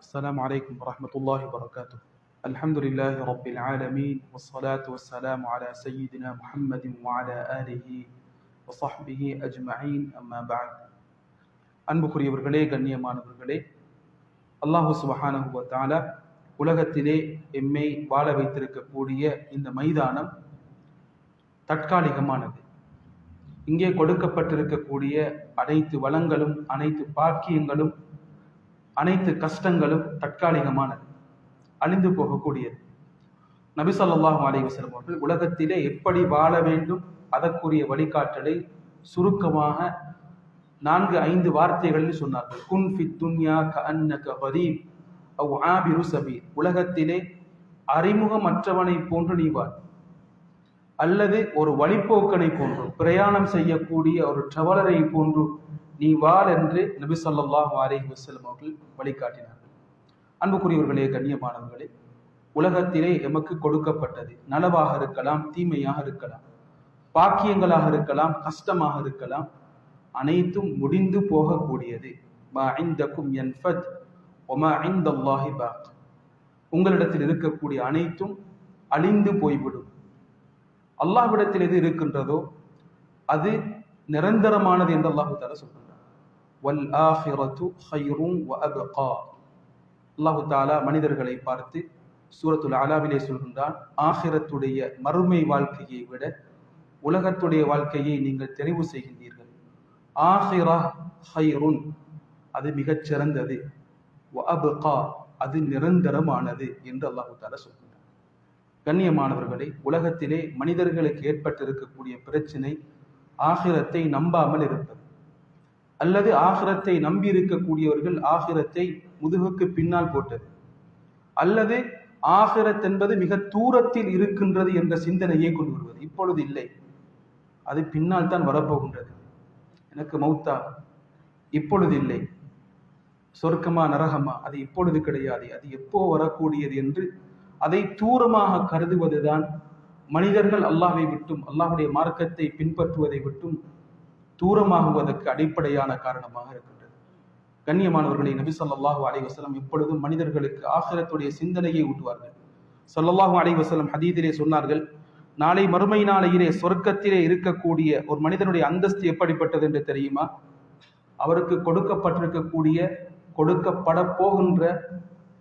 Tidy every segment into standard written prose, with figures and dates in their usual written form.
السلام عليكم ورحمة الله وبركاته. الحمد لله رب العالمين والصلاة والسلام على سيدنا محمد وعلى آله وصحبه أجمعين أما بعد. அன்புக்குரியவர்களே, கண்ணியமானவர்களே, அல்லாஹு சுப்ஹானஹு வ தஆலா உலகத்திலே எம்மை வாழ வைத்திருக்கக்கூடிய இந்த மைதானம் தற்காலிகமானது. இங்கே கொடுக்கப்பட்டிருக்கக்கூடிய அனைத்து வளங்களும், அனைத்து பாக்கியங்களும், அனைத்து கஷ்டங்களும் தற்காலிகமானது, அழிந்து போகக்கூடியது. நபி ஸல்லல்லாஹு அலைஹி வஸல்லம் அவர்கள் உலகத்திலே எப்படி வாழ வேண்டும் அதற்குரிய வழிகாட்டலை சுருக்கமாக 4-5 வார்த்தைகளில் சொன்னார்கள். குன் ஃபித் துன்யா கஅன்னக கரீப் அவ் ஆபிரு சபீல். உலகத்திலே அறிமுகமற்றவனை போன்று நீ வாழ், அல்லது ஒரு வழிப்போக்கனை போன்று, பிரயாணம் செய்யக்கூடிய ஒரு டிராவலரை போன்று நீ வாழ் என்று நபி ஸல்லல்லாஹு அலைஹி வஸல்லம் அவர்கள் வழிகாட்டினார்கள். அன்புக்குரியவர்களே, கண்ணியமானவர்களே, உலகத்திலே எமக்கு கொடுக்கப்பட்டது நலவாக இருக்கலாம், தீமையாக இருக்கலாம், பாக்கியங்களாக இருக்கலாம், கஷ்டமாக இருக்கலாம், அனைத்தும் முடிந்து போகக்கூடியது. மா இந்தக்கும் யன்ஃபத் வமா இந்தல்லாஹி பாக். உங்களிடத்தில் இருக்கக்கூடிய அனைத்தும் அழிந்து போய்விடும். அல்லாஹ்விடத்தில் எது இருக்கின்றதோ அது நிரந்தரமானது என்று அல்லாஹ் தஆலா சொல்கிறார். வல் ஆখিরাতু ഖைரும் வ அப்கா. அல்லாஹ் தஆலா மனிதர்களை பார்த்து சூரத்துல் அலாவிலே சொல்கின்றான், ஆখিরাத்துடைய மறுமை வாழ்க்கையை விட உலகத்துடைய வாழ்க்கையை நீங்கள் தெரிவு செய்கின்றீர்கள். ஆখিরা ഖைருன், அது மிகச் சிறந்தது, வ அப்கா, அது நிரந்தரமானது என்று அல்லாஹ் தஆலா சொல்கின்றான். கண்ணியமானவர்களே, உலகத்திலே மனிதர்களுக்கு ஏற்பட்டிருக்கக்கூடிய பிரச்சனை ஆখিরাத்தை நம்பாமல் இருப்பது, அல்லது ஆখিরাத்தை நம்பி இருக்கக்கூடியவர்கள் ஆখিরাத்தை முதுகுக்கு பின்னால் போட்டது, அல்லது ஆখিরাத் என்பது மிக தூரத்தில் இருக்கின்றது என்ற சிந்தனையை கொண்டு வருவது. இப்பொழுது இல்லை, அது பின்னால் தான் வரப்போகின்றது. எனக்கு மௌத்தா இப்பொழுது இல்லை, சொர்க்கமா நரகமா அது இப்பொழுது கிடையாது, அது எப்போ வரக்கூடியது என்று அதை தூரமாக கருதுவதுதான் மனிதர்கள் அல்லாஹ்வை விட்டும், அல்லாஹ்வுடைய மார்க்கத்தை பின்பற்றுவதை விட்டும் தூரமாகுவதற்கு அடிப்படையான காரணமாக இருக்கின்றது. கண்ணியமானவர்களை, நபி ஸல்லல்லாஹு அலைஹி வஸல்லம் எப்பொழுதும் மனிதர்களுக்கு ஆখিরাத்துடைய சிந்தனையை ஊட்டுவார்கள். ஸல்லல்லாஹு அலைஹி வஸல்லம் ஹதீஸிலே சொன்னார்கள், நாளை மறுமை நாளையிலே சொர்க்கத்திலே இருக்கக்கூடிய ஒரு மனிதனுடைய அந்தஸ்து எப்படிப்பட்டது என்று தெரியுமா? அவருக்கு கொடுக்கப்பட்டிருக்கக்கூடிய, கொடுக்கப்பட போகின்ற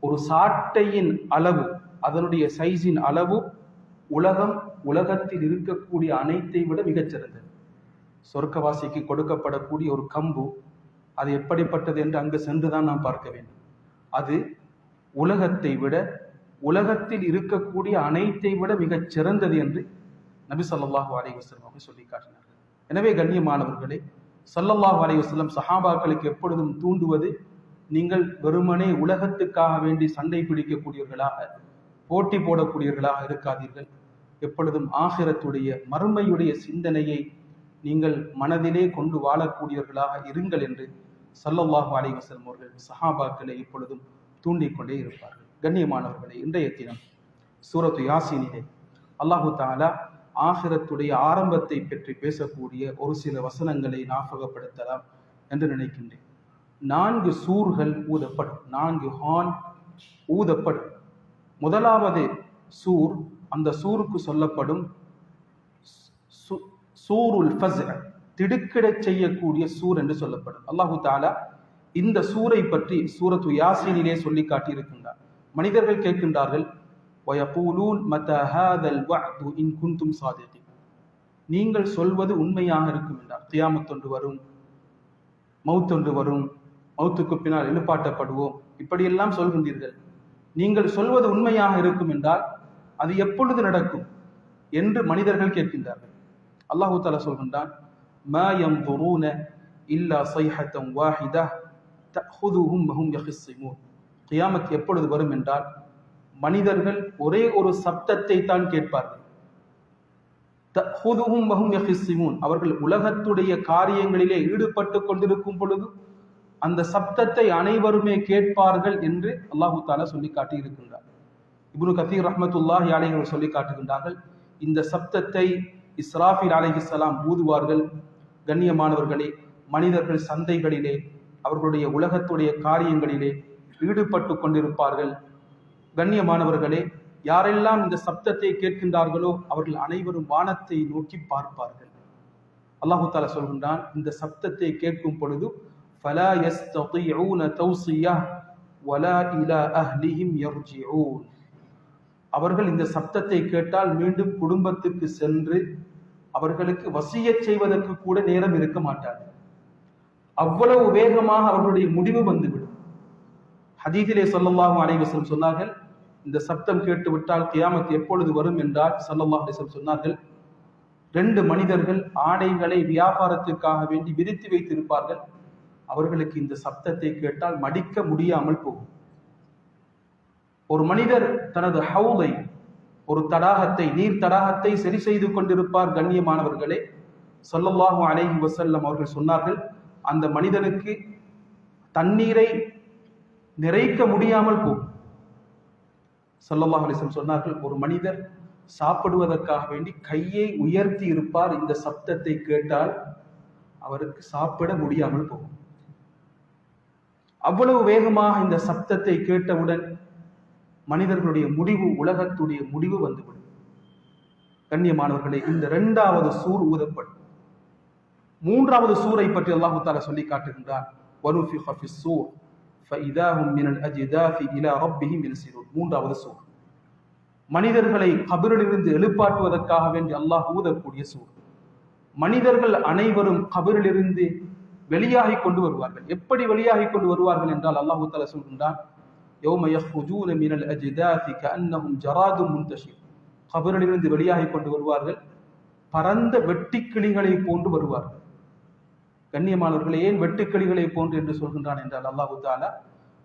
ஒரு சாட்டையின் அளவு, அதனுடைய சைஸின் அளவு உலகத்தில் இருக்கக்கூடிய அனைத்தை விட மிகச்சிறந்தது. சொர்க்கவாசிக்கு கொடுக்கப்படக்கூடிய ஒரு கம்பு, அது எப்படிப்பட்டது என்று அங்கு சென்றுதான் நாம் பார்க்க வேண்டும். அது உலகத்தை விட, உலகத்தில் இருக்கக்கூடிய அனைத்தை விட மிகச் சிறந்தது என்று நபி ஸல்லல்லாஹு அலைஹி வஸல்லம் சொல்லி காட்டினார்கள். எனவே கண்ணியமானவர்களே, ஸல்லல்லாஹு அலைஹி வஸல்லம் சஹாபாக்களுக்கு எப்பொழுதும் தூண்டுவது, நீங்கள் வெறுமனே உலகத்துக்காக வேண்டி சண்டை பிடிக்கக்கூடியவர்களாக, போட்டி போடக்கூடியவர்களாக இருக்காதீர்கள். எப்பொழுதும் ஆখিরাத்துடைய மறுமையுடைய சிந்தனையை நீங்கள் மனதிலே கொண்டு வாழக்கூடியவர்களாக இருங்கள் என்று ஸல்லல்லாஹு அலைஹி வஸல்லம் அவர்கள் சஹாபாக்களை எப்பொழுதும் தூண்டிக்கொண்டே இருப்பார்கள். கண்ணியமானவர்களே, இன்றைய தினம் சூரத்து யாசீனிலே அல்லாஹ் தஆலா ஆখিরাத்துடைய ஆரம்பத்தை பற்றி பேசக்கூடிய ஒரு சில வசனங்களை ஞாபகப்படுத்தலாம் என்று நினைக்கின்றேன். 4 சூர்கள் ஊதப்படும், 4 ஹார்ன் ஊதப்படும். முதலாவது சூர், அந்த சூருக்கு சொல்லப்படும் சூருல் ஃபஸ்ர், திடுக்கிடச் செய்யக்கூடிய சூர் என்று சொல்லப்படும். அல்லாஹு தஆலா இந்த சூரை பற்றி சூரத்து யாசீனிலே சொல்லி காட்டியிருக்கின்றார். மனிதர்கள் கேட்கின்றார்கள், வயகூலூன் மதா ஹாதல் வஅது இன் குன்தும் சாதிகீன். நீங்கள் சொல்வது உண்மையாக இருக்கும் என்றால் கியாமத் ஒன்று வரும், மௌத் ஒன்று வரும், மௌத்துக்கு பின்னால் எழுப்பாட்டப்படுவோம், இப்படியெல்லாம் சொல்கின்றீர்கள். நீங்கள் சொல்வது உண்மையாக இருக்கும் என்றால் அது எப்பொழுது நடக்கும் என்று மனிதர்கள் கேட்கின்றார்கள். அல்லாஹ் தஆலா சொல்கின்றான், மா யன்துரூன இல்லா ஸைஹத்தன் வாஹிதா தஅஹுதுஹும் வஹும் யஹிஸ்ஸிமூன். கியாமத் எப்பொழுது வரும் என்றால் மனிதர்கள் ஒரே ஒரு சப்தத்தை தான் கேட்பார்கள். தஅஹுதுஹும் வஹும் யஹிஸ்ஸிமூன், அவர்கள் உலகத்துடைய காரியங்களிலே ஈடுபட்டு கொண்டிருக்கும் பொழுது அந்த சப்தத்தை அனைவருமே கேட்பார்கள் என்று அல்லாஹ் தஆலா சொல்லி காட்டியிருக்கின்றார். இப்னு கதீர் ரஹ்மத்துல்லாஹி அலைஹி சொல்லி காட்டுகின்றார்கள், இந்த சப்தத்தை இஸ்ராஃபில் அலைஹிஸ்ஸலாம் ஊதுவார்கள். கண்ணியமானவர்களே, மனிதர்கள் சந்தைகளிலே, அவர்களுடைய உலகத்துடைய காரியங்களிலே ஈடுபட்டு கொண்டிருப்பார்கள். கண்ணியமானவர்களே, யாரெல்லாம் இந்த சப்தத்தை கேட்கின்றார்களோ அவர்கள் அனைவரும் வானத்தை நோக்கி பார்ப்பார்கள். அல்லாஹு தஆலா சொல்கின்றான், இந்த சப்தத்தை கேட்கும் பொழுது ஃபலா யஸ்ததீஊன தௌசியா வலா இலா அஹ்லிஹிம் யர்ஜிஊன். அவர்கள் இந்த சப்தத்தை கேட்டால் மீண்டும் குடும்பத்துக்கு சென்று அவர்களுக்கு வசியச் செய்வதற்கு கூட நேரம் இருக்க மாட்டார்கள். அவ்வளவு வேகமாக அவர்களுடைய முடிவு வந்துவிடும். ஹதீஸிலே ஸல்லல்லாஹு அலைஹி வஸல்லம் சொன்னார்கள், இந்த சப்தம் கேட்டு விட்டால் கியாமத் எப்பொழுது வரும் என்றால் ஸல்லல்லாஹு அலைஹி வஸல்லம் சொன்னார்கள், 2 மனிதர்கள் ஆடைகளை வியாபாரத்திற்காக வேண்டி விரித்து வைத்திருப்பார்கள். அவர்களுக்கு இந்த சப்தத்தை கேட்டால் மடிக்க முடியாமல் போகும். ஒரு மனிதர் தனது ஹவுதை, ஒரு தடாகத்தை, நீர் தடாகத்தை சரி செய்து கொண்டிருப்பார். கண்ணியமானவர்களே, ஸல்லல்லாஹு அலைஹி வஸல்லம் அவர்கள் சொன்னார்கள், அந்த மனிதனுக்கு தண்ணீரை நிறைக்க முடியாமல் போகும். ஸல்லல்லாஹு அலைஹி வஸல்லம் சொன்னார்கள், ஒரு மனிதர் சாப்பிடுவதற்காக வேண்டி கையை உயர்த்தி இருப்பார், இந்த சப்தத்தை கேட்டால் அவருக்கு சாப்பிட முடியாமல் போகும். அவ்வளவு வேகமாக இந்த சப்தத்தை கேட்டவுடன் மனிதர்களுடைய முடிவு, உலகத்துடைய முடிவு வந்துவிடும். கண்ணியமானவர்களே, இந்த 2வது சூர் ஊதப்படும். 3வது சூரை பற்றி அல்லாஹு தஆலா சொல்லி காட்டுகின்றான், வனுஃபிக ஃபிஸ்ஸூர் ஃபஇதா ஹும் மினல் அஜ்தாஃபி இலா ரப்பிஹிம் யன்சிலூன். 3வது சூர் மனிதர்களை கபரிலிருந்து எழுப்பாட்டுவதற்காக வேண்டி அல்லாஹ் ஊதக்கூடிய சூர். மனிதர்கள் அனைவரும் கபரிலிருந்து வெளியாகி கொண்டு வருவார்கள். எப்படி வெளியாகி கொண்டு வருவார்கள் என்றால் அல்லாஹு தஆலா சொல்கின்றான், யௌம யஹ்ருஜூன மினல் அஜ்தாஃபி கஅன்னஹும் ஜராதும் முன்தஷிர். கபரிலிருந்து வெளியாகி கொண்டு வருவார்கள், பரந்த வெட்டுக்கிளிகளை போன்று வருவார்கள். கண்ணியமானவர்களே, ஏன் வெட்டுக்கிளிகளை போன்று என்று சொல்கின்றான் என்றால் அல்லாஹு தஆலா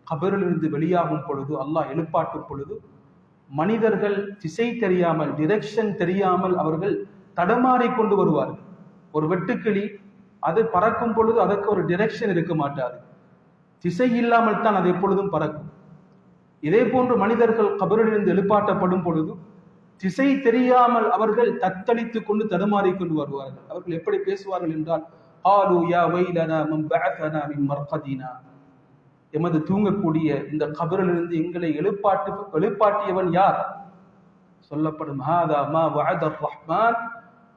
கபரிலிருந்து வெளியாகும் பொழுது, அல்லாஹ் எழுப்பாட்டும் பொழுது மனிதர்கள் திசை தெரியாமல், டிரெக்ஷன் தெரியாமல் அவர்கள் தடமாறி கொண்டு வருவார்கள். ஒரு வெட்டுக்கிளி அது பறக்கும் பொழுது அதற்கு ஒரு டிரெக்ஷன் இருக்க மாட்டாது, திசை இல்லாமல் தான் அது எப்பொழுதும் பறக்கும். இதே போன்று மனிதர்கள் கபரிலிருந்து எழுப்பாட்டப்படும் பொழுது திசை தெரியாமல் அவர்கள் தத்தளித்துக் கொண்டு தடுமாறி கொண்டு வருவார்கள். அவர்கள் எப்படி பேசுவார்கள் என்றால், ஆலு யா வைலனா மன் பஅஸனா மின் மர்கதினா. எமது தூங்கக்கூடிய இந்த கபரிலிருந்து எங்களை எழுப்பாட்டியவன் யார்? சொல்லப்படும், ஹாதா மா வஅதர் ரஹ்மான்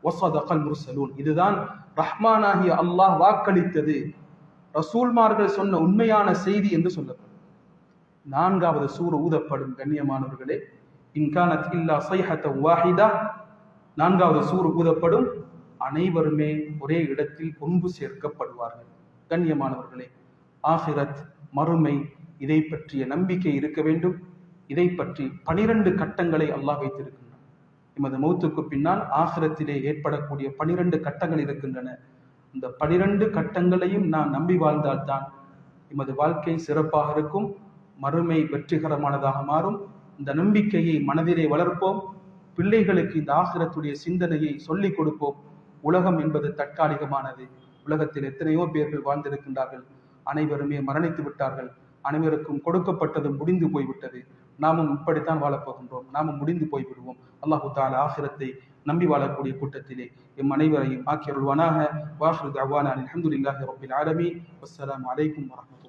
வஸதகல் முர்சலூன். இதுதான் ரஹ்மானாகிய அல்லாஹ் வாக்களித்தது, ரசூல்மார்கள் சொன்ன உண்மையான செய்தி என்று சொல்லப்படும். 4வது சூர் ஊதப்படும். கண்ணியமானவர்களே, இன்கானத் இல்லா ஸைஹத்தன் வாஹிதா. 4வது சூர் ஊதப்படும். அனைவருமே ஒரே இடத்தில் ஒன்று சேர்க்கப்படுவார்கள். கண்ணியமானவர்களே, ஆகிரத், மறுமை, இதை பற்றிய நம்பிக்கை இருக்க வேண்டும். இதை பற்றி 12 கட்டங்களை அல்லாஹ் வைத்திருக்கின்றான். எமது மௌத்துக்கு பின்னால் ஆகிரத்திலே ஏற்படக்கூடிய 12 கட்டங்கள் இருக்கின்றன. இந்த 12 கட்டங்களையும் நான் நம்பி வாழ்ந்தால்தான் எமது வாழ்க்கை சிறப்பாக இருக்கும், மறுமை வெற்றிகரமானதாக மாறும். இந்த நம்பிக்கையை மனதிலே வளர்ப்போம். பிள்ளைகளுக்கு இந்த ஆகிரத்துடைய சிந்தனையை சொல்லிக் கொடுப்போம். உலகம் என்பது தற்காலிகமானது. உலகத்தில் எத்தனையோ பேர்கள் வாழ்ந்திருக்கின்றார்கள், அனைவருமே மரணித்து விட்டார்கள். அனைவருக்கும் கொடுக்கப்பட்டது முடிந்து போய்விட்டது. நாமும் இப்படித்தான் வாழப்போகின்றோம், நாமும் முடிந்து போய்விடுவோம். அல்லாஹு தஆலா ஆகிரத்தை நம்பி வாழக்கூடிய கூட்டத்திலே எம் அனைவரையும் ஆக்கியருள்வானாக. வாஹிரு தஅவானா அல்ஹம்துலில்லாஹி ரப்பில் ஆலமீன். வஸ்ஸலாமு அலைக்கும் வரஹ்மத்துல்லாஹி.